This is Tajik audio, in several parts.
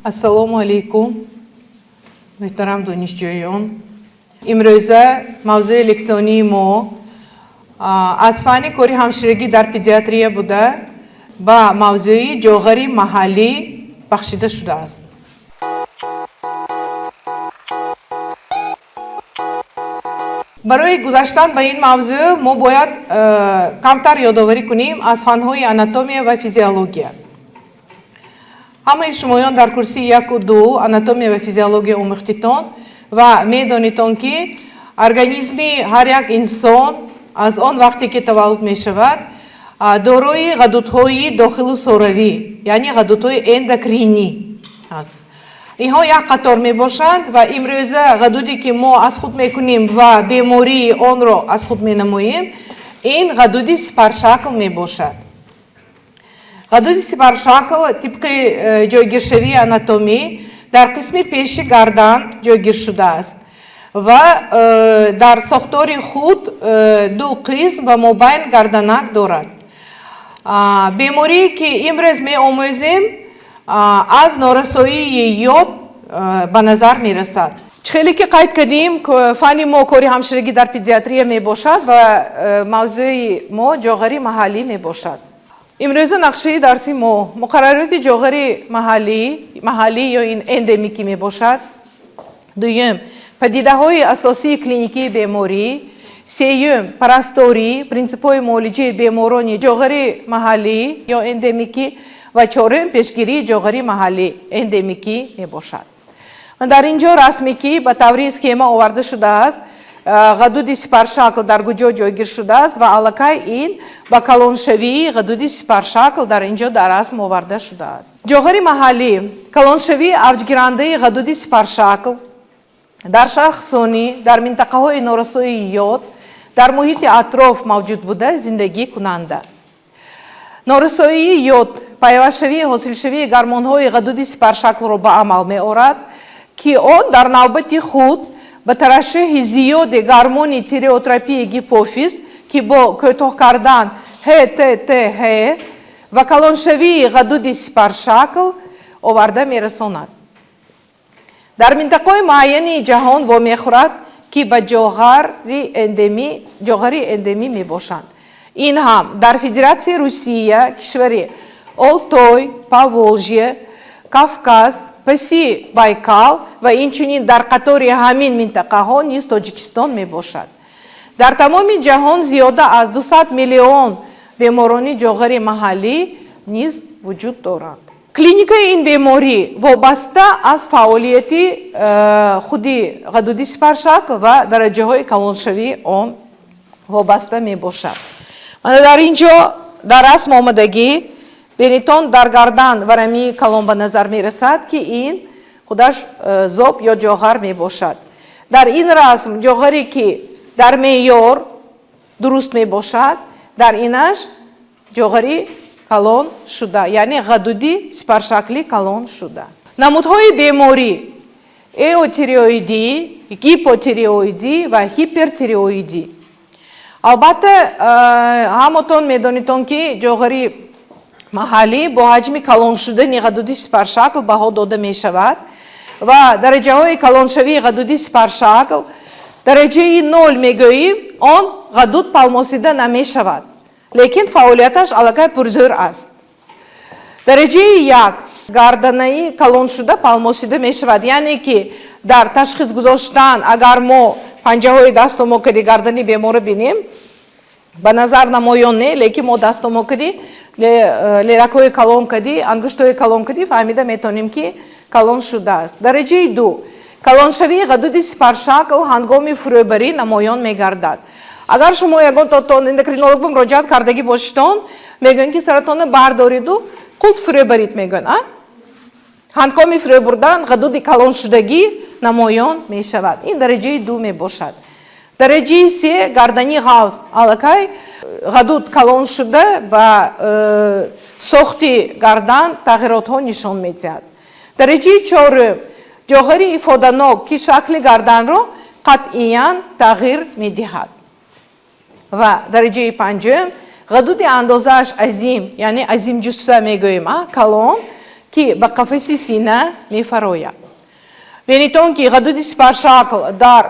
Ассаламу алейкум, муҳтарам донишҷӯён. Имрӯза мавзӯи лексионии мо аз фанни кори ҳамширагӣ дар педиатрия буда ба мавзӯи ҷоғари маҳаллӣ бахшида шудааст. барои гузаштан ба ин мавзӯъ мо бояд камтар ёдоварӣ кунем аз фанҳои анатомия ва физиология. ҳамаи шумоён дар курси 1-2 анатомия ва физиология омӯхтитон ва медонитон ки организми ҳар як инсон аз он вақте ки таваллуд мешавад дорои ғадудҳои дохилу соравӣ, яъне ғадудҳои эндокринӣ аст. инҳо як қатор мебошанд ва имрӯза ғадуде ки мо аз худ мекунем ва бемории онро аз худ менамоем, ин ғадуди сипаршакл мебошад. ғадуди сипаршакл тибқи ҷойгиршавии анатомӣ дар қисми пеши гардан ҷойгир шудааст ва дар сохтори худ ду қисм ва мобайн гарданак дорад. беморие ки имрӯз меомӯзем аз норасоии ёд ба назар мерасад. хеле ки қайд кардем фанни мо кори ҳамширагӣ дар педиатрия мебошад ва мавзӯи мо ҷоғари маҳаллӣ мебошад. имрӯза нақшаи дарси мо муқаррароти ҷоғари маҳаллӣ ё ин эндемикӣ мебошад. дуюм падидаҳои асосии клиникии беморӣ. сеюм парасторӣ принсипҳои муолиҷаи беморони ҷоғари маҳаллӣ ё эндемикӣ ва чорум пешгирии ҷоғари маҳаллӣ эндемикӣ мебошад. дар ин ҷо расме ки ба таври схема оварда шудааст ғадуди сипаршакл дар куҷо ҷойгир шудааст ва аллакай ин ба калоншавии ғадуди сипаршакл дар ин ҷо дар расм оварда шудааст. ҷоғари маҳаллӣ калоншавии авҷгирандаи ғадуди сипаршакл дар шархсонӣ дар минтақаҳои норасоии ёд дар муҳити атроф мавҷуд буда зиндагӣ кунанда. норасоии ёд пайвастшавии ҳосилшавии гормонҳои ғадуди сипаршаклро ба амал меорад ки он дар навбати худ ба тарашшӯҳи зиёди гормони тиреотропии гипофиз ки бо кӯтоҳ кардан ҳттҳ ва калоншавии ғадуди сипаршакл оварда мерасонад. дар минтақаҳои муайяни ҷаҳон вомехӯрад ки ба ҷоғари эндемӣ мебошанд. ин ҳам дар федератсияи Русия, кишвари Олтой, Поволжье, Кавказ, паси Байкал ва инчунин дар қатори ҳамин минтақаҳо низ Тоҷикистон мебошад. дар тамоми ҷаҳон зиёда аз 200 миллион беморони ҷоғари маҳаллӣ низ вуҷуд доранд. клиникаи ин беморӣ вобаста аз фаъолияти худи ғадуди сипаршакл ва дараҷаҳои калоншавии он вобаста мебошад. дар ин ҷо дар расм омадагӣ бенитон дар гардан варамии калон ба назар мерасад ки ин худаш зоб ё ҷоғар мебошад. дар ин расм ҷоғаре ки дар меъёр дуруст мебошад дар инаш ҷоғари калон шуда, яъне ғадуди сипаршакли калон шуда. намудҳои беморӣ эотиреоидӣ, гипотиреоидӣ ва ҳипертиреоидӣ. албатта ҳамотон медонитон ки ҷоғари маҳаллӣ бо ҳаҷми калон шудани ғадуди сипаршакл баҳо дода мешавад ва дараҷаҳои калоншавии ғадуди сипаршакл дараҷаи 0 мегӯем он ғадуд палмосида намешавад, лекин фаъолияташ аллакай пурзӯр аст. дараҷаи 1 гарданаи калоншуда палмосида мешавад, яъне ки дар ташхис гузоштан агар мо панҷаҳои дастумо кади гардани бемора бинем ба назар намоён не, лекин мо дастумо кади леракҳои калон кади ангуштҳои калон кади фаҳмида метавонем ки калон шудааст. дараҷаи 2 калоншавии ғадуди сипаршакл ҳангоми фурӯбарӣ намоён мегардад. агар шумо ягон тотон эндокринолог ба муроҷиат кардагӣ бошитон мегӯен ки саратонро бардориду қулт фурӯбарид мегӯен. ҳангоми фурӯ бурдан ғадуди калоншудагӣ намоён мешавад. ин дараҷаи 2 мебошад. дараҷаи 3 гардани ғавз аллакай ғадуд калон шуда ба сохти гардан тағйиротҳо нишон медиҳад. дараҷаи 4 ҷоғари ифоданок ки шакли гарданро қатъиян тағйир медиҳад. ва дараҷаи 5 ғадуди андозааш азим, яъне азимҷуста мегӯем калон که به قفس سینه میفراید. بینیتون که غدود سپارشاکل در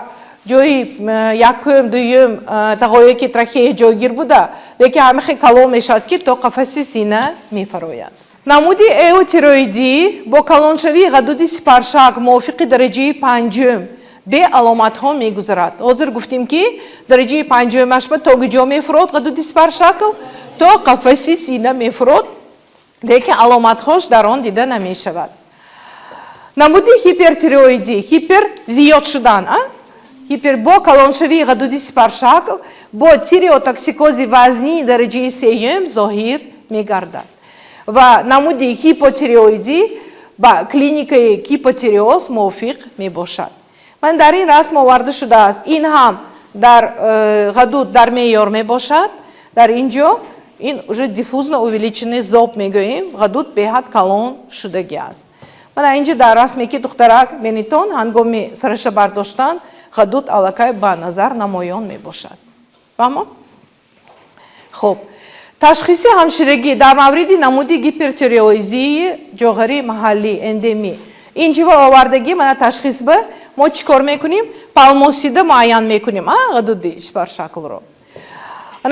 جوی یکم دویم تقویی که ترخیه جوگیر بوده لیکن همه خیلی کلو میشد که تو قفس سینه میفراید. نمودی ایوتیرویدی با کلونشوی غدود سپارشاک موافق درجه پنجم به علامت ها میگذرد. حاضر گفتیم که درجه پنجمش به تو کجا میفرود غدود سپارشاکل تو قفس سینه میفرود لیکن علامت هاش در آن دیده نمیشود. نمودی هیپرتیرویدی هیپر زیاد شدن هیپر با کلونشوی غدود سپارشاکل با تیریوتوکسیکوزی وزنی درجه سیم ظاهر میگردد. و نمودی هیپوتیرویدی با کلینیکای هیپوتیریوز موافق می باشد. من در این رسم آورده شده است. این هم در غدود در معیار می باشد. در اینجا این уже دیفوزно увеличенный зоб میگوییم. غدود به حد کلون شدگی است. من اینجا در رسمی که دخترک بینیتون هنگامی سرش برداشتن غدود علاقه به نظر نمایان می باشد. فهمو؟ خب تشخیص همشیرگی در مورد نمود هیپرتیرویدی جوهری محلی اندمی اینجا آوردگی من تشخیص به ما چیکار میکنیم پالموسیده معین میکنیم غدود سپارشاکل رو.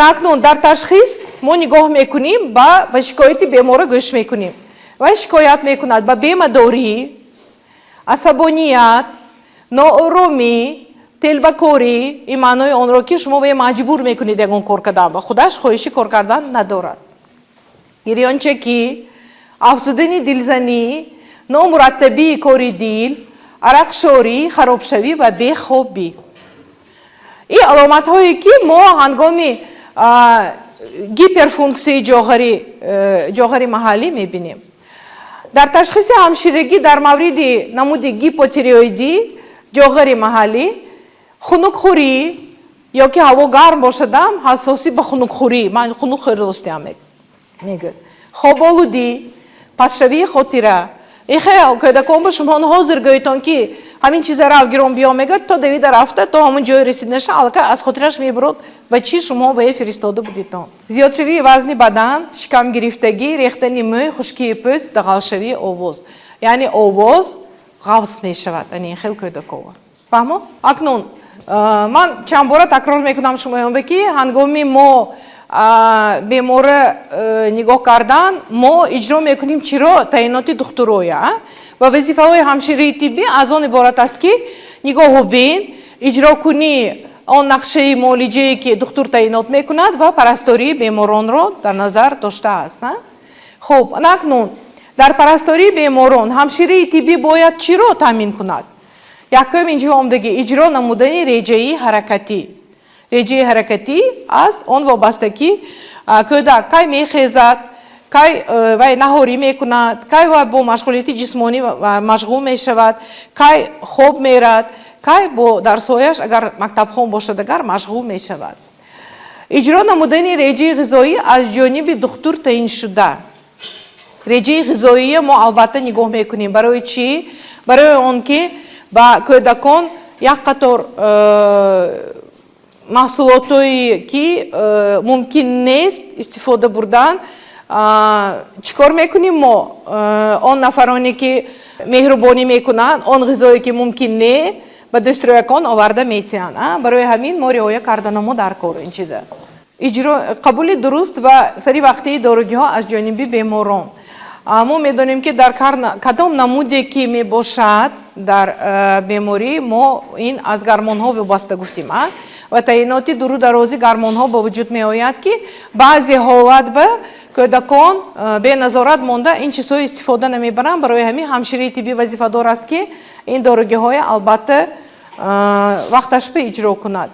اکنون در تشخیص ما نگاه میکنیم با شکایت بیمار گوش میکنیم و شکایت میکند با بیمه‌داری، عصبانیت، ناآرامی، تلبکوری این معنای آن را که شما به مجبور میکنید یکون کار کردن و خودش خواهشی کار کردن ندارد. گریانچگی، افزودن دلزنی، نامرتبی کاری دل، عرقشوری، خرابشوی و بیخوابی. این علامت هایی که ما هنگامی هیپرفونکسی جوهری محلی میبینیم. در تشخیص همشیرگی در مورد نمود هیپوتیرویدی جوهری محلی خنک یا که هوا گرم باشدم حساسی به خنک من خنک خوری دوستم میگه خواب آلودی پسشوی خاطره ایخه که دکان با شما حاضر گویتون که همین چیز را گیرون بیا میگه تو دویده رفته تو همون جای رسید نشه الکه از خاطرش میبرد و چی شما به فرستاده بودیتون زیادشوی وزن بدن شکم گرفتگی ریختنی موی خشکی پوست دغلشوی آواز یعنی آواز غوص میشود یعنی خیلی که دکان فهمو اکنون من چند بار تکرار میکنم شما بگی هنگامی ما بیمار نگاه کردن ما اجرا میکنیم چرا تعیینات دکترای و وظیفه های همشیره طبی از آن عبارت است که نگاه بین اجرا کنی آن نقشه معالجه‌ای که دکتر تعیینات میکند و پرستاری بیماران را در نظر داشته است. خب اکنون در پرستاری بیماران همشیره طبی باید چی را تامین کند؟ یکم اینجا آمدگی اجرا نمودن رژه حرکتی. رژه حرکتی از آن وابستگی کودک کی میخیزد، کی وی نهاری میکند، کی وی با مشغولیت جسمانی مشغول میشود، کی خواب میرد، کی با درسهایش اگر مکتب خون باشد اگر مشغول میشود. اجرا نمودن رژه غذایی از جانب دکتر تعیین شده. رژه غذایی ما البته نگاه میکنیم برای چی؟ برای آن که با کودکان یک قطار محصولاتی که ممکن نیست استفاده بردن چیکار میکنیم ما آن نفرانی که مهربانی میکنند آن غذایی که ممکن نه به دسترویکان آورده میتیان برای همین ما رعایت کردن ما در کار این چیزه اجرا قبول درست و سری وقتی داروگی ها از جانب بیماران ما میدونیم که در کدام نمودی که می باشد در بیماری ما این از گرمان ها وابسته گفتیم و تعیینات دور درازی گرمان ها با وجود می آید که بعضی حالت به کودکان به نظارت مانده این چیزهای استفاده نمی برند برای همین همشیره طبی وظیفه دار است که این داروگی های البته وقتش به اجرا کند.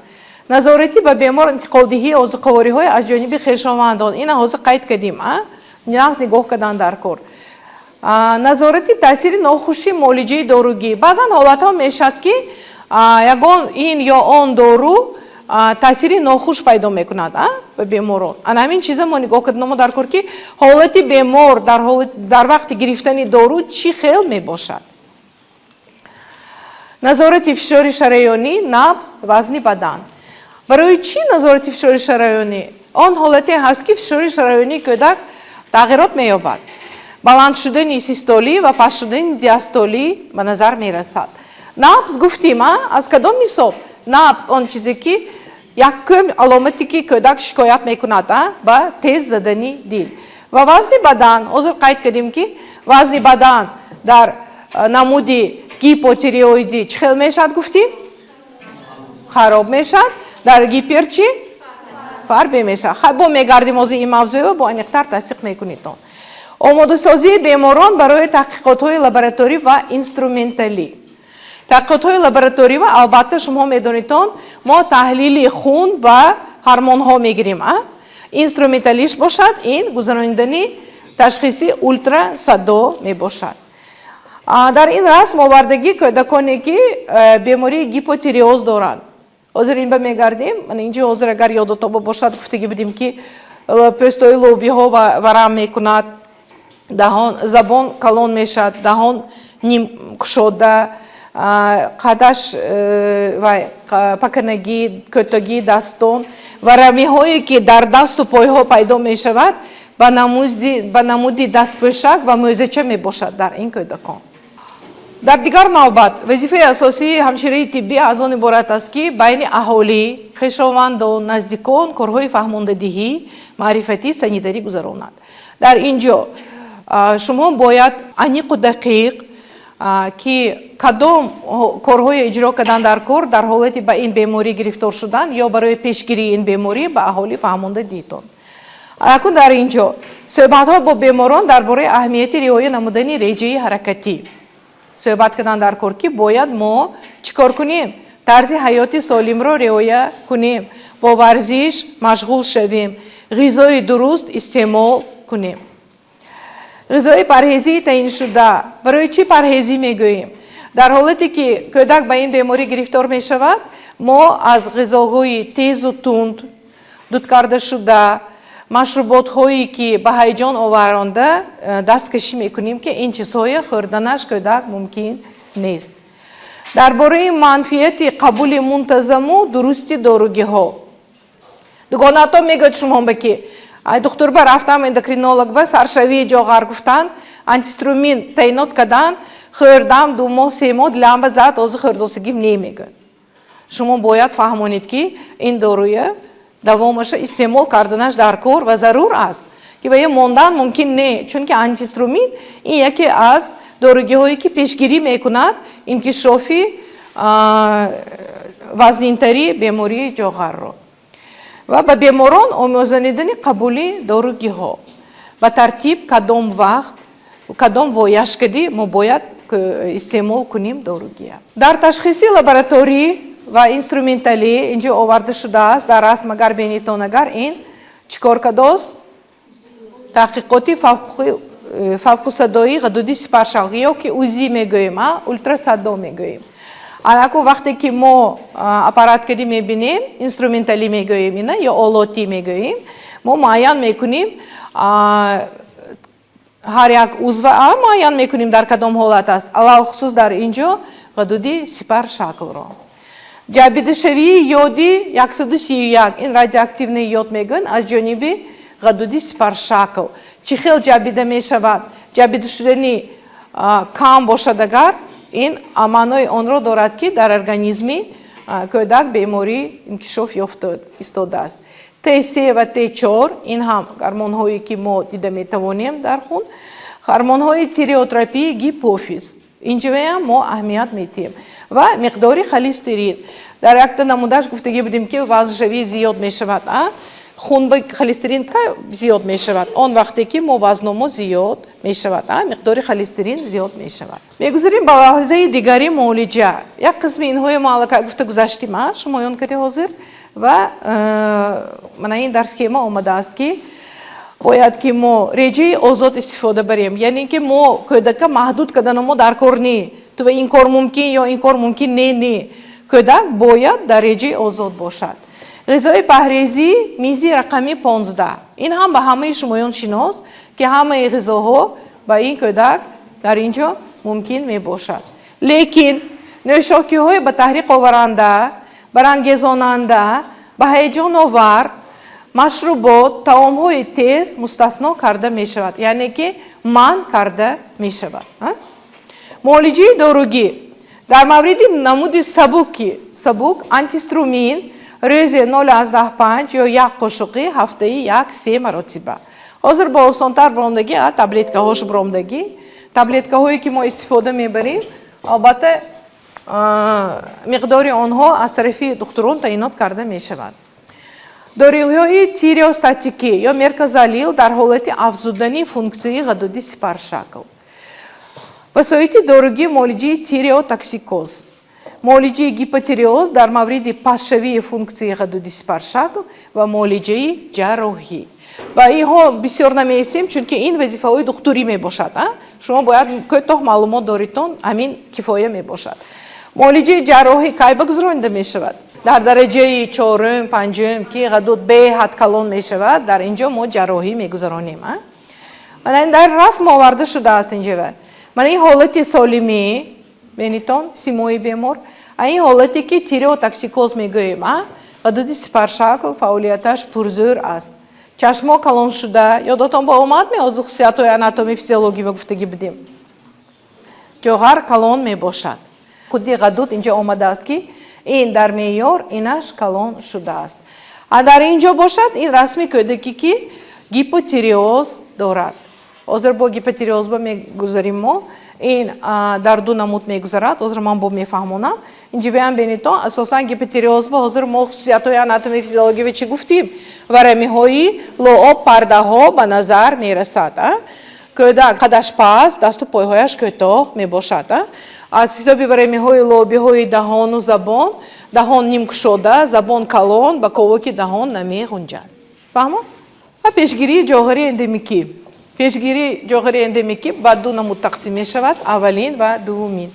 نظارتی به بیمار انتقادی آذوقه‌واری های از جانب خویشاوندان این حاضر قید کردیم نیاز نگاه کردن در کار. نظارتی تاثیر ناخوشی معالجه داروگی بعضا حالت ها میشد که یگان این یا آن دارو تاثیر ناخوش پیدا میکند به بیماران. همین چیزا ما نگاه کردن ما در کار که حالت بیمار در وقت گرفتن دارو چی خیل می باشد. نظارت فشار شریانی، نبض، وزن بدن. برای چی نظارت فشار شریانی؟ آن حالتی هست که فشار شریانی کودک تغییرات می‌یابد. баланд шудани систоли ва паст шудани диастоли ба назар мерасад. Набз гуфтим, аз кадом мисол? Набз он чизе ки якум аломати ки кӯдак шикоят мекунад ба тез задани дил. Ва вазни бадан, ҳозир қайд кардем ки вазни бадан дар намуди гипотиреоидӣ чӣ хел мешавад гуфтим? Хароб мешавад. Дар гипер чӣ? Фарбе мешавад. Бо мегардим ҳозир ин мавзӯъ бо аниқтар тасдиқ мекунед. омодасозии беморон барои таҳқиқотҳои лабораторӣ ва инструменталӣ. таҳқиқотҳои лабораторӣ ва албатта шумо медонед мо таҳлили хун ба ҳормонҳо мегирем. инструменталиш бошад, ин гузарониндани ташхиси ультрасадо мебошад. дар ин расм овардагӣ кӯдаконе ки бемории гипотиреоз доранд. ҳозир ин ба мегардем, инҷо ҳозир агар ёдотобо бошад гуфтагӣ будем ки пӯстои лобиҳо варам мекунад, даҳон забон калон мешавад, даҳон нимкушода, қадаш ва паканагӣ, кӯтагии дастон, варамиҳое ки дар дасту пойҳо пайдо мешавад ба намуди дастпӯшак ва мӯъзача мебошад дар ин кӯдакон. дар дигар навбат вазифаи асосии ҳамширии тиббӣ аз он иборат аст ки байни аҳолӣ, хешовандон, наздикон корҳои фаҳмондадиҳӣ, маърифатӣ, санитарӣ гузаронад. дар ин ҷо шумо бояд аниқу дақиқ ки кадом корҳое иҷро кардан дар кор дар ҳолати ба ин беморӣ гирифтор шудан ё барои пешгирии ин беморӣ ба аҳолӣ фаҳмонда диҳтон. акун дар ин ҷо суҳбатҳо бо беморон дар бораи аҳамияти риоя намудани реҷаи ҳаракатӣ суҳбат кардан дар кор ки бояд мо чӣ кор кунем? тарзи ҳаёти солимро риоя кунем, бо варзиш машғул шавем, ғизои дуруст истеъмол кунем. ғизои парҳезии таъиншуда. барои чӣ парҳезӣ мегӯем? дар ҳолате ки кӯдак ба ин беморӣ гирифтор мешавад, мо аз ғизоҳои тезу тунд, дудкардашуда, машруботҳое ки ба ҳайҷон оваронда дасткашӣ мекунем ки ин чизҳое хӯрданаш кӯдак мумкин нест. дар бораи манфиати қабули мунтазаму дурусти доругиҳо. дугонаато мегӯяд шумо ба ки ай духтур ба рафтам эндокринолог ба саршавии ҷоғар гуфтан антиструмин таъинот кардан хӯрдам 2 моҳ 3 моҳ дилам ба зад ҳозир хӯрдосагим немегӯяд. шумо бояд фаҳмонед ки ин доруя давомаша истеъмол карданаш дар кор ва зарур аст ки ба ин мондан мумкин не, чунки антиструмин ин яке аз доругиҳое ки пешгирӣ мекунад инкишофи вазнинтарии бемории ҷоғарро. ва ба беморон омӯзонидани қабули доругиҳо ба тартиб кадом вақт кадом вояшкадӣ мо бояд истеъмол кунем доругия. дар ташхиси лабораторӣ ва инструменталӣ инҷо оварда шудааст дар расм агар бенитон агар ин чӣ кор кардааст? таҳқиқоти фавқусадоӣ ғадуди сипаршалғӣ ё ки узи мегӯем, ультрасадо мегӯем. анаку вақте ки мо аппараткадӣ мебинем, инструменталӣ мегӯем ина ё олотӣ мегӯем, мо муайян мекунем ҳар як узва муайян мекунем дар кадом ҳолат аст. алалхусус дар ин ҷо ғадуди сипаршаклро. ҷабидашавии ёди 131 ин радиоактивни ёд мегӯянд аз ҷониби ғадуди сипаршакл. чӣ хел ҷабида мешавад? ҷабида шудани кам бошад агар ин маънои онро дорад ки дар организми кӯдак беморӣ инкишоф истодааст. Т3 ва Т4 ин ҳам гормонҳое ки мо дида метавонем дар хун, гормонҳои тиреотропии гипофиз. инҷоям мо аҳамият метиҳем ва миқдори холестерин. дар якта намудаш гуфтагӣ будем ки вазншавӣ зиёд мешавад. хун ба холестерин ка зиёд мешавад он вақте ки мо вазномо зиёд мешавад, миқдори холестерин зиёд мешавад. мегузарем ба лаҳзаи дигари муолиҷа. як қисми инҳои мо аллакай гуфта гузаштем, шумо ён кардед ҳозир ва мана ин дар схема омадааст ки бояд ки мо реҷаи озод истифода барем, яъне ки мо кӯдака маҳдуд кардану мо дар кор не, ту ин кор мумкин ё ин кор мумкин не. кӯдак бояд дар реҷаи озод бошад. ғизои паҳрезӣ мизи рақами 15 ин ҳам ба ҳамаи шумоён шинос ки ҳамаи ғизоҳо ба ин кӯдак дар ин ҷо мумкин мебошад. лекин нӯшокиҳои ба таҳриқ оваранда, барангезонанда, ба ҳаяҷоновар, машрубот, таомҳои тез мустасно карда мешавад, яъне ки манъ карда мешавад. муолиҷаи доругӣ дар мавриди намуди сабук антиструмин рӯзи 0,5 ё 1 қошуқи ҳафтаи 1-3 маротиба. ҳозир ба осонтар бромдагӣ таблеткаҳош бромдагӣ, таблеткаҳое ки мо истифода мебарем, албатта миқдори онҳо аз тарафи духтурон таъинот карда мешавад. дориҳои тиреостатикӣ ё мерказалил дар ҳолати афзудани функсияи ғадуди сипаршакл. васоити доругӣ муолиҷаи тиреотоксикоз, муолиҷаи гипотиреоз дар мавриди пастшавии функсияи ғадуди сипаршакл ва муолиҷаи ҷарроҳӣ. ва инҳо бисёр намеистем, чунки ин вазифаҳои духтурӣ мебошад. шумо бояд кӯтоҳ маълумот доритон, ҳамин кифоя мебошад. муолиҷаи ҷарроҳӣ кай ба гузаронида мешавад? дар дараҷаи 4-ум, 5-ум ки ғадуд беҳад калон мешавад, дар инҷо мо ҷарроҳӣ мегузаронем. дар расм оварда шудааст инҷава. мана ин ҳолати солимӣ бенитон симои бемор, ин ҳолате ки тиреотоксикоз мегӯем, ғадуди сипаршакл фаъолияташ пурзӯр аст. чашмо калон шуда, ёдотон ба омад меҳозир хусусиятҳои анатомӣ физиологӣ ва гуфтагӣ будем. ҷоғар калон мебошад. худи ғадуд инҷа омадааст ки ин дар меъёр инаш калон шудааст. дар инҷо бошад ин расми кӯдакӣ ки гипотиреоз дорад. ҳозир бо гипотиреозба мегузарем мо. ин дар ду намуд мегузарад. ҳозир ман бо мефаҳмонам. инҷивиам бенитон асосан гипотиреозба ҳозир мо хусусиятҳои анатомии физиологивӣ чӣ гуфтим? варамиҳои лооб пардаҳо ба назар мерасад. кӯдак қадаш паст, дасту пойҳояш кӯтоҳ мебошад. аз ҳисоби варамиҳои лообиҳои даҳону забон, даҳон нимкушода, забон калон ба ковоки даҳон намеғунҷад. фаҳмо? ва пешгирии ҷоғарии эндемикӣ. пешгирии ҷоғарии эндемикӣ ба ду намуд тақсим мешавад, аввалин ва дуввумин.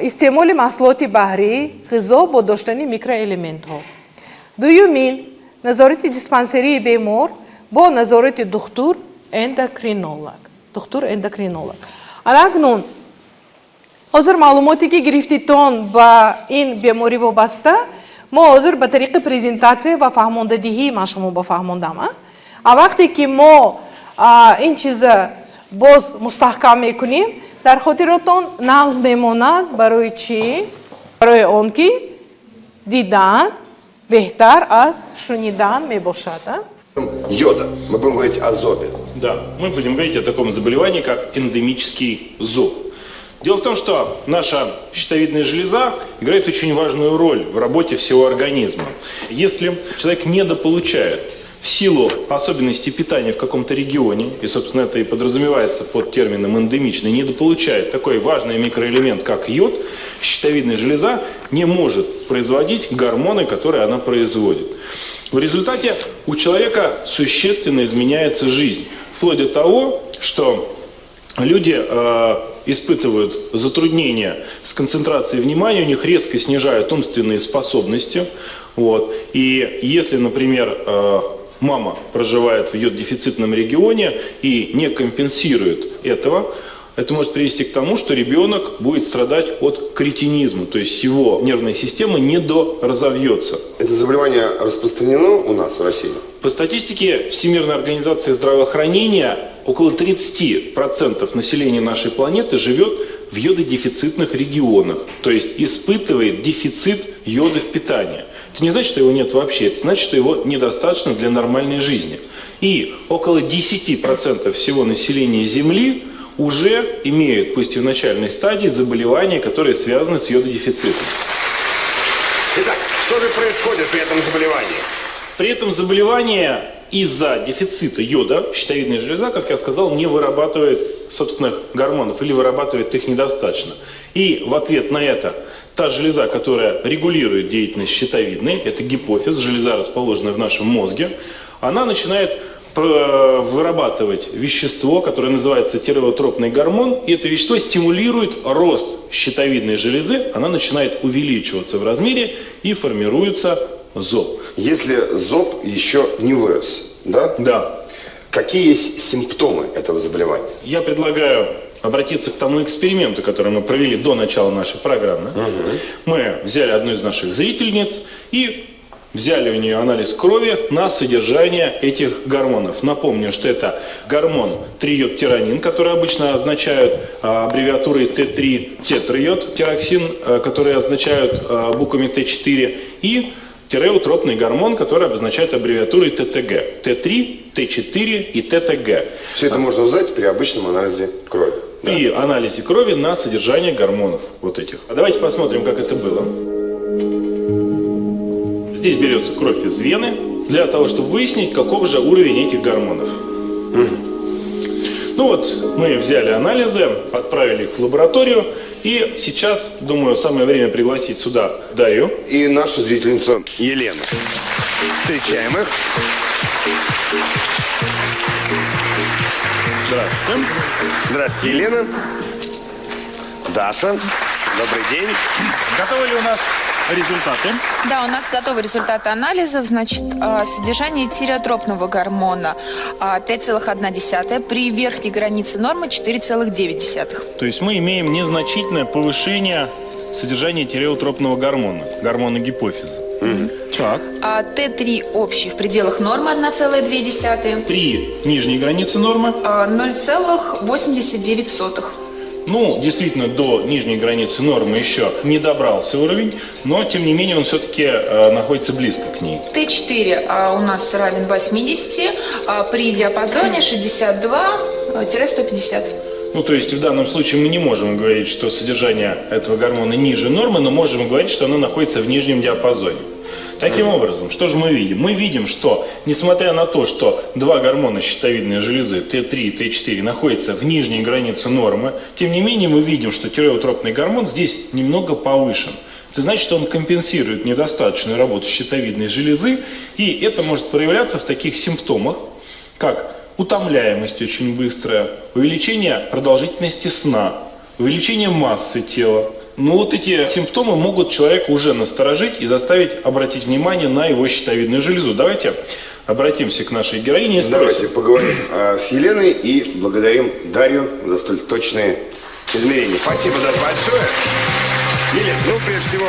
истеъмоли маҳсулоти баҳрӣ, ғизо бо доштани микроэлементҳо. дуюмин, назорати диспансерии бемор бо назорати духтур эндокринолог. акнун ҳозир маълумоте ки гирифтитон ба ин беморӣ вобаста, мо ҳозир ба тариқи презентатсия ва фаҳмондадиҳӣ ман шумо ба фаҳмондам. вақте ки мо ин чиза боз мустаҳкам мекунем, дар хотиротон нағз мемонад барои чӣ? барои он ки дидан беҳтар аз шунидан мебошад. Йода. Мы будем говорить о зобе. Да, мы будем говорить о таком заболевании, как эндемический зоб. Дело в том, что наша щитовидная железа играет очень важную роль в работе всего организма. Если человек недополучает в силу особенностей питания в каком-то регионе, и, собственно, это и подразумевается под термином эндемичный, недополучает такой важный микроэлемент, как йод, щитовидная железа не может производить гормоны, которые она производит. В результате у человека существенно изменяется жизнь, вплоть до того, что люди испытывают затруднения с концентрацией внимания, у них резко снижают умственные способности. Вот. И если, например, мама проживает в йод-дефицитном регионе и не компенсирует этого, это может привести к тому, что ребенок будет страдать от кретинизма, то есть его нервная система недоразовьется. Это заболевание распространено у нас в России? По статистике Всемирной организации здравоохранения около 30% населения нашей планеты живет в йододефицитных регионах, то есть испытывает дефицит йода в питании. Это не значит, что его нет вообще, это значит, что его недостаточно для нормальной жизни. И около 10% всего населения Земли уже имеют, пусть и в начальной стадии, заболевания, которые связаны с йододефицитом. Итак, что же происходит при этом заболевании? При этом заболевание из-за дефицита йода, щитовидная железа, как я сказал, не вырабатывает собственных гормонов или вырабатывает их недостаточно. И в ответ на это та железа, которая регулирует деятельность щитовидной, это гипофиз, железа, расположенная в нашем мозге, она начинает вырабатывать вещество, которое называется тиреотропный гормон, и это вещество стимулирует рост щитовидной железы, она начинает увеличиваться в размере и формируется зоб. Если зоб еще не вырос, да? Да. Какие есть симптомы этого заболевания? Я предлагаю обратиться к тому эксперименту, который мы провели до начала нашей программы. Мы взяли одну из наших зрительниц и взяли у нее анализ крови на содержание этих гормонов. Напомню, что это гормон триодтиронин, который обычно означают аббревиатурой Т3, тетраиодтироксин, которые означают буквами Т4, и тиреотропный гормон, который обозначает аббревиатурой ТТГ. Т3, Т4 и ТТГ. Все это можно узнать при обычном анализе крови. При анализе крови на содержание гормонов вот этих. А давайте посмотрим, как это было. Здесь берется кровь из вены для того, чтобы выяснить, каков же уровень этих гормонов. Ну вот, мы взяли анализы, отправили их в лабораторию, и сейчас, думаю, самое время пригласить сюда Дарью. И наша зрительница Елена. Встречаем их. Здравствуйте. Здравствуйте, Елена. Даша. Добрый день. Готовы ли у нас результаты? Да, у нас готовы результаты анализов. Значит, содержание тиреотропного гормона 5,1, при верхней границе нормы 4,9. То есть мы имеем незначительное повышение содержания тиреотропного гормона, гормона гипофиза. Так. Т3 общий в пределах нормы 1,2. При нижней границе нормы? 0,89. Ну, действительно, до нижней границы нормы еще не добрался уровень, но, тем не менее, он все-таки находится близко к ней. Т4 у нас равен 80, при диапазоне 62-150. Ну, то есть, в данном случае мы не можем говорить, что содержание этого гормона ниже нормы, но можем говорить, что оно находится в нижнем диапазоне. Таким образом, что же мы видим? Мы видим, что, несмотря на то, что два гормона щитовидной железы, Т3 и Т4, находятся в нижней границе нормы, тем не менее мы видим, что тиреотропный гормон здесь немного повышен. Это значит, что он компенсирует недостаточную работу щитовидной железы, и это может проявляться в таких симптомах, как утомляемость очень быстрая, увеличение продолжительности сна, увеличение массы тела. Но вот эти симптомы могут человека уже насторожить и заставить обратить внимание на его щитовидную железу. Давайте обратимся к нашей героине и спросим. Давайте поговорим с Еленой и благодарим Дарью за столь точные измерения. Спасибо, Даша, большое. Елена, ну, прежде всего,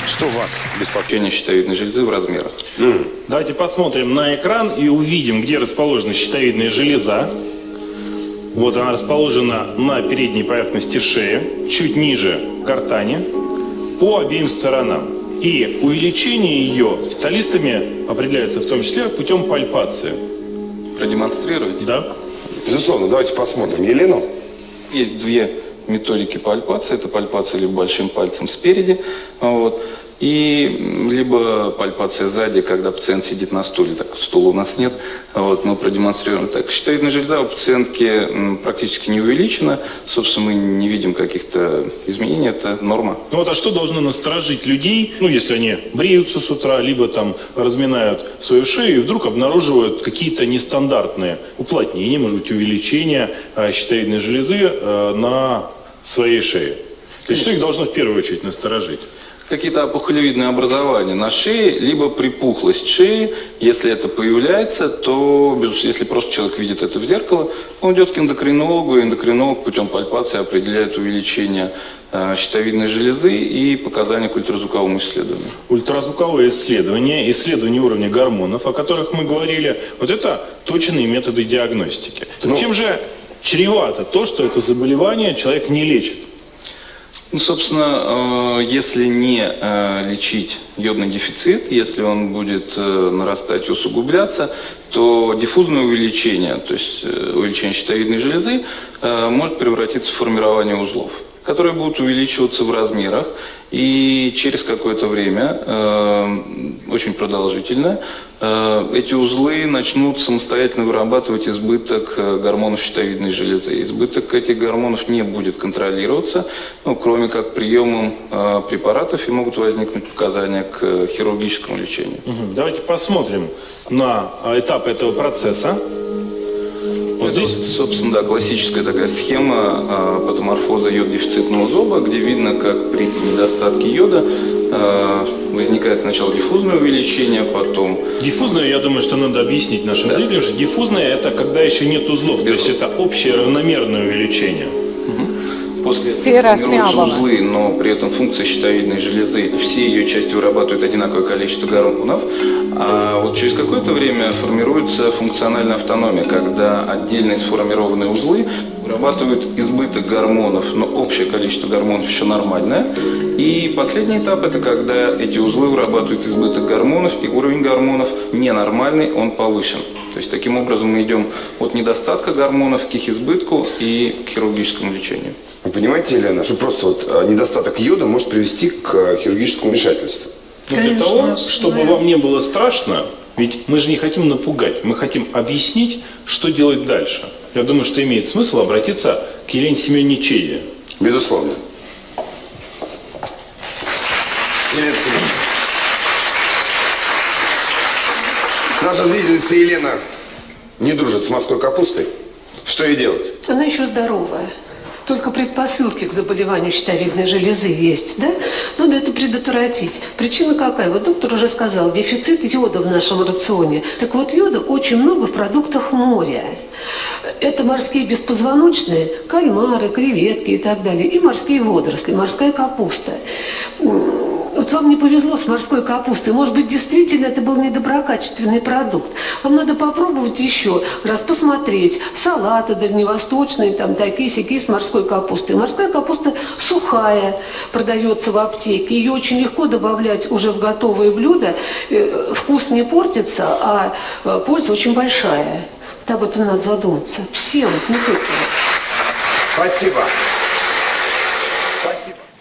что у вас беспокоит? Щитовидной железы в размерах. Давайте посмотрим на экран и увидим, где расположена щитовидная железа. Вот она расположена на передней поверхности шеи, чуть ниже гортани, по обеим сторонам. И увеличение ее специалистами определяется в том числе путем пальпации. Продемонстрировать? Да. Безусловно, давайте посмотрим Елену. Есть две методики пальпации. Это пальпация либо большим пальцем спереди, вот, и либо пальпация сзади, когда пациент сидит на стуле. Так, стула у нас нет. Вот, мы продемонстрируем. Так, щитовидная железа у пациентки практически не увеличена. Собственно, мы не видим каких-то изменений. Это норма. Ну вот, а что должно насторожить людей, ну, если они бреются с утра, либо там разминают свою шею и вдруг обнаруживают какие-то нестандартные уплотнения, может быть, увеличения щитовидной железы на своей шее? То есть, что их должно в первую очередь насторожить? Какие-то опухолевидные образования на шее, либо припухлость шеи. Если это появляется, то, если просто человек видит это в зеркало, он идет к эндокринологу, и эндокринолог путем пальпации определяет увеличение щитовидной железы и показания к ультразвуковому исследованию. Ультразвуковое исследование, исследование уровня гормонов, о которых мы говорили, вот это точные методы диагностики. Чем же чревато то, что это заболевание человек не лечит? Ну, собственно, если не лечить йодный дефицит, если он будет нарастать и усугубляться, то диффузное увеличение, то есть увеличение щитовидной железы, может превратиться в формирование узлов, которые будут увеличиваться в размерах, и через какое-то время, очень продолжительно, эти узлы начнут самостоятельно вырабатывать избыток гормонов щитовидной железы. Избыток этих гормонов не будет контролироваться, ну, кроме как приемом препаратов, и могут возникнуть показания к хирургическому лечению. Давайте посмотрим на этап этого процесса. Вот это, здесь, собственно, да, классическая такая схема патоморфоза йод-дефицитного зоба, где видно, как при недостатке йода возникает сначала диффузное увеличение, потом... Диффузное, я думаю, что надо объяснить нашим зрителям, что диффузное – это когда еще нет узлов, то есть это общее равномерное увеличение. После Все этого формируются расмявало. узлы, но при этом функция щитовидной железы, все ее части вырабатывают одинаковое количество гормонов, а вот через какое-то время формируется функциональная автономия, когда отдельные сформированные узлы вырабатывают избыток гормонов, но общее количество гормонов еще нормальное. И последний этап – это когда эти узлы вырабатывают избыток гормонов, и уровень гормонов ненормальный, он повышен. То есть таким образом мы идем от недостатка гормонов к их избытку и к хирургическому лечению. Вы понимаете, Елена, что просто вот недостаток йода может привести к хирургическому вмешательству? Но для Конечно, того, чтобы да. вам не было страшно, ведь мы же не хотим напугать, мы хотим объяснить, что делать дальше. Я думаю, что имеет смысл обратиться к Елене Семеновне Чеде. Безусловно. Елена Семеновна. Наша зрительница Елена не дружит с морской капустой. Что ей делать? Она еще здоровая. Только предпосылки к заболеванию щитовидной железы есть, да? Надо это предотвратить. Причина какая? Вот доктор уже сказал, дефицит йода в нашем рационе. Так вот, йода очень много в продуктах моря. Это морские беспозвоночные, кальмары, креветки и так далее. И морские водоросли, морская капуста. Вот вам не повезло с морской капустой. Может быть, действительно это был недоброкачественный продукт. Вам надо попробовать еще раз посмотреть. Салаты дальневосточные, там такие-сякие с морской капустой. Морская капуста сухая, продается в аптеке. Ее очень легко добавлять уже в готовые блюда. Вкус не портится, а польза очень большая. Вот об этом надо задуматься. Всем, не только. Спасибо.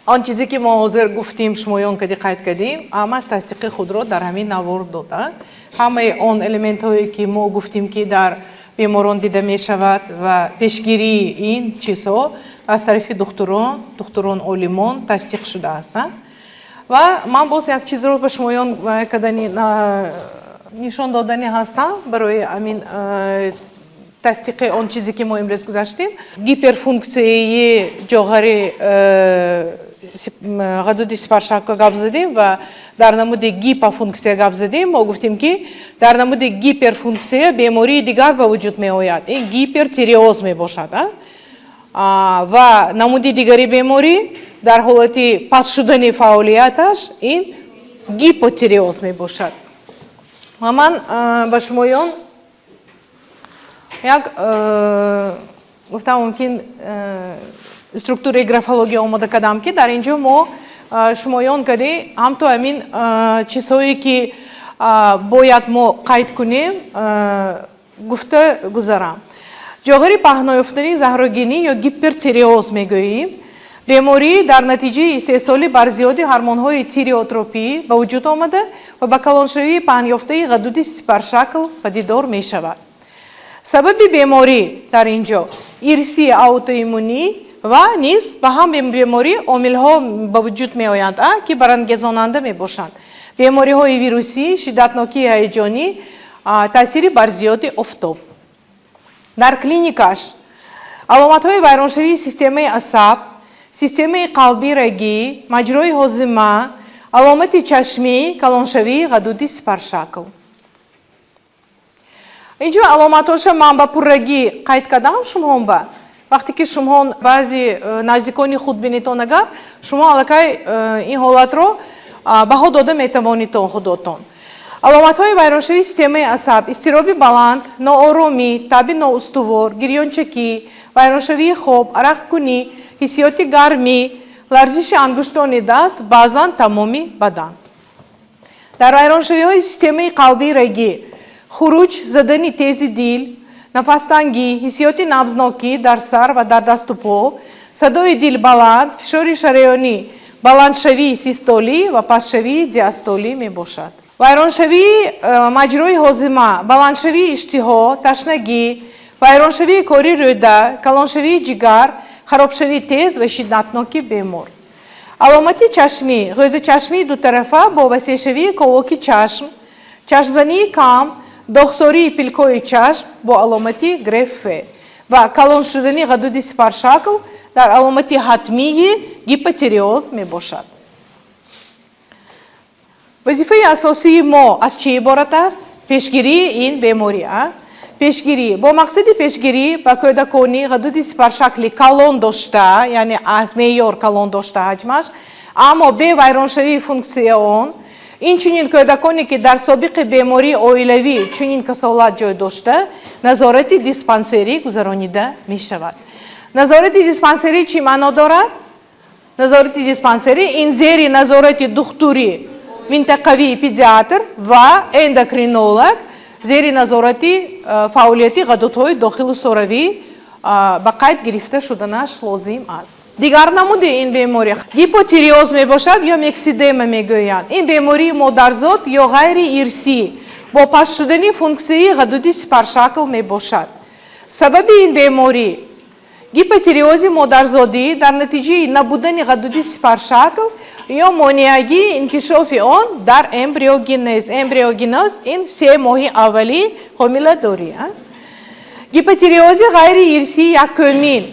آن چیزی که ما حاضر گفتیم شمایان که دقت کردیم همش تصدیق خود را در همین نوار داده همه آن الیمنت هایی که ما گفتیم که در بیماران دیده می شود و پیشگیری این چیزها از طرف دکتران عالمان تصدیق شده است و من باز یک چیز رو به شمایان کردنی نشان دادنی هستم برای همین تصدیق آن چیزی که ما امروز گذاشتیم گیپرفونکسیای جوهری غدود سپارشاکل گپ زدیم و در نمود گیپافونکسیا گپ زدیم ما گفتیم که در نمود گیپرفونکسیا بیماری دیگر به وجود می آید این گیپرتیریوز می باشد و نمود دیگری بیماری در حالت پس شدن فعالیتش این گیپوتیریوز می باشد و من به شمایان یک گفتم ممکن структура графология омада кардам ки дар инҷо мо шумоён кардем ҳамто ҳамин чизҳое ки бояд мо қайд кунем гуфта гузарам ҷоғири паҳноёфтани заҳрогинӣ ё гипертиреоз мегӯем беморӣ дар натиҷаи истеҳсоли барзиёди ҳормонҳои тиреотропӣ ба вуҷуд омада ва ба калоншавии паҳнёфтаи ғадуди сипаршакл падидор мешавад сабаби беморӣ дар инҷо ирси аутоиммунӣ ва низ ба ҳам беморӣ омилҳо ба вуҷуд меоянд ки барангезонанда мебошанд бемориҳои вирусӣ шиддатнокии ҳаяҷонӣ таъсири барзиёди офтоб дар клиникаш аломатҳои вайроншавии системаи асаб системаи қалбӣ рагӣ маҷрои ҳозима аломати чашмӣ калоншавии ғадуди сипаршакл инҷо аломатҳоша ман ба пуррагӣ қайд кардам шумоҳон ба вақте ки шумоҳон баъзи наздикони худ бинедон агар шумо аллакай ин ҳолатро баҳо дода метавонед то худотон аломатҳои вайроншавии системаи асаб изтироби баланд нооромӣ таби ноустувор гирёнчакӣ вайроншавии хоб арақкунӣ ҳиссиёти гармӣ ларзиши ангуштони даст баъзан тамоми бадан дар вайроншавиҳои системаи қалбӣ рагӣ хуруҷ задани тези дил нафастангӣ ҳиссиёти набзнокӣ дар сар ва дар дасту по садои дил баланд фишори шараёнӣ баландшавии систолӣ ва пастшавии диастолӣ мебошад вайроншавии маҷрои ҳозима баландшавии иштиҳо ташнагӣ вайроншавии кори рӯда калоншавии ҷигар харобшавии тез ва шиддатноки бемор аломати чашмӣ ғӯзачашмии дутарафа бо васеъшавии ковоки чашм чашмзании кам дохсории пилкои чашм бо аломати греффе ва калон шудани ғадуди сипаршакл дар аломати ҳатмии гипотиреоз мебошад вазифаи асосии мо аз чӣ иборат аст пешгирии ин беморӣ пешгирӣ бо мақсади пешгирӣ ба кӯдакони ҳудуди сипаршакли калон дошта, яъне аз меъёр калон дошта ҳаҷмаш, аммо бе вайроншавии функсияи он, инчунин кӯдаконе ки дар собиқи бемории оилавӣ чунин касолат ҷой дошта, назорати диспансерӣ гузаронида мешавад. назорати диспансерӣ чӣ маъно дорад? назорати диспансерӣ ин зери назорати духтури минтақавии педиатр ва эндокринолог, зери назорати фаъолияти ғадудҳои дохилу соравӣ ба қайд гирифта шуданаш лозим аст. дигар намуди ин беморӣ гипотиреоз мебошад ё мексидема мегӯянд. ин бемории модарзод ё ғайри ирсӣ бо паст шудани функсияи ғадуди сипаршакл мебошад. сабаби ин беморӣ гипотиреози модарзодӣ дар натиҷаи набудани ғадуди сипаршакл ё монеагии инкишофи он дар эмбриогенез. Эмбриогенез ин 3 моҳи аввали ҳомиладорӣ. гипотиреози ғайри ирсӣ якумин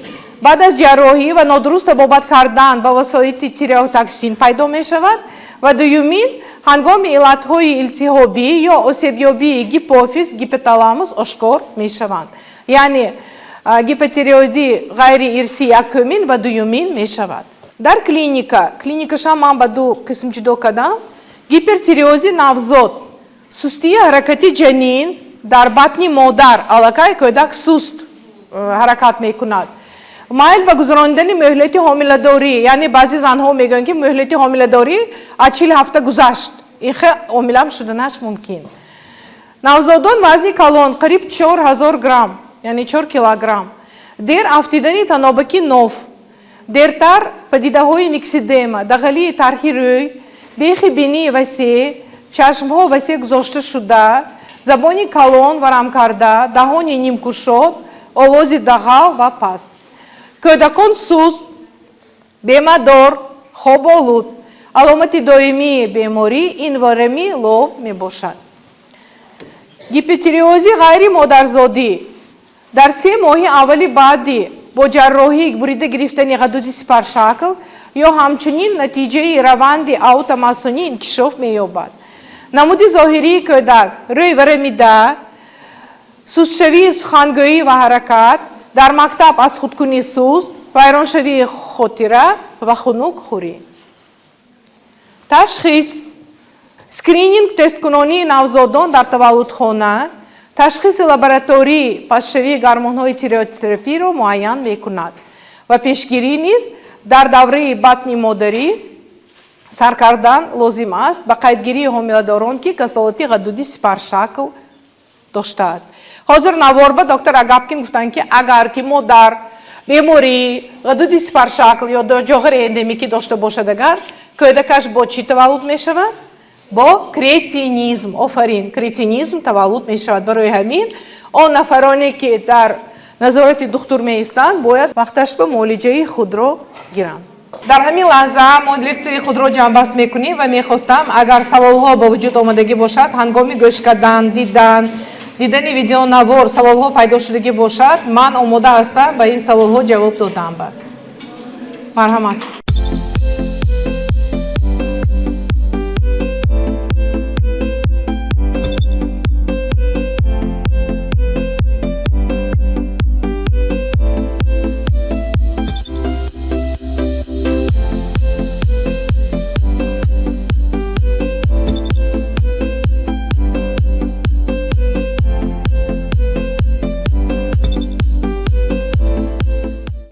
баъд аз ҷарроҳӣ ва нодуруст табобат кардан ба васоити тиреотоксин пайдо мешавад ва дуюмин ҳангоми иллатҳои илтиҳобӣ ё осебёбии гипофиз, гипоталамус ошкор мешаванд. яъне гипотиреози ғайри ирсӣ якумин ва дуюмин мешавад. дар клиникаша ман ба ду қисм ҷудо кардам. гипертиреози навзод, сустии ҳаракати ҷанин дар батни модар, аллакай кӯдак суст ҳаракат мекунад. майл ба гузарондани мӯҳлати ҳомиладорӣ, яъне баъзи занҳо мегӯянд ки мӯҳлати ҳомиладорӣ аз 40 ҳафта гузашт, ин хеле ҳомилам шуданаш мумкин. навзодон вазни калон қариб 4000 грамм, яъне 4 килограмм. дер афтидани танобаки нов, дертар падидаҳои миксидема, дағалии тарҳи рӯй, бехи бинии васеъ, чашмҳо васеъ гузошта шуда, забони калон варам карда, даҳони нимкушод, овози дағал ва паст. кӯдакон суст, бемадор, хоболуд. аломати доимии беморӣ инварамии лов мебошад. гипотиреози ғайри модарзодӣ дар 3 моҳи аввали баъди бо ҷарроҳӣ бурида гирифтани ғадуди сипаршакл ё ҳамчунин натиҷаи раванди аутомасонӣ инкишоф меёбад. намуди зоҳирии кӯдак рӯй варамида, сустшавии сухангӯӣ ва ҳаракат, дар мактаб аз худкунӣ суст, вайроншавии хотира ва хунукхӯрӣ. ташхис: скрининг тесткунонии навзодон дар таваллудхона, ташхиси лаборатории пастшавии гормонҳои тиреотерапиро муайян мекунад ва пешгирӣ низ дар давраи батни модарӣ сар кардан лозим аст ба қайдгирии ҳомиладорон ки касолати ғадуди сипаршакл доштааст. ҳозир наворба доктор Агапкин гуфтанд ки агар ки модар бемории ғадуди сипаршакл ё ҷоғири эндемикӣ дошта бошад, агар кӯдакаш бо чӣ таваллуд мешавад? бо кретинизм. офарин, кретинизм таваллуд мешавад. барои ҳамин он нафароне ки дар назорати духтур меистанд бояд вақташ ба муолиҷаи худро гиранд. дар ҳамин лаҳза мо лексияи худро ҷамъбаст мекунем ва мехостам агар саволҳо ба вуҷуд омадагӣ бошад, ҳангоми гӯш кардан, дидани видеонавор саволҳо пайдо шудагӣ бошад, ман омода ҳастам ба ин саволҳо ҷавоб додам. Марҳамат.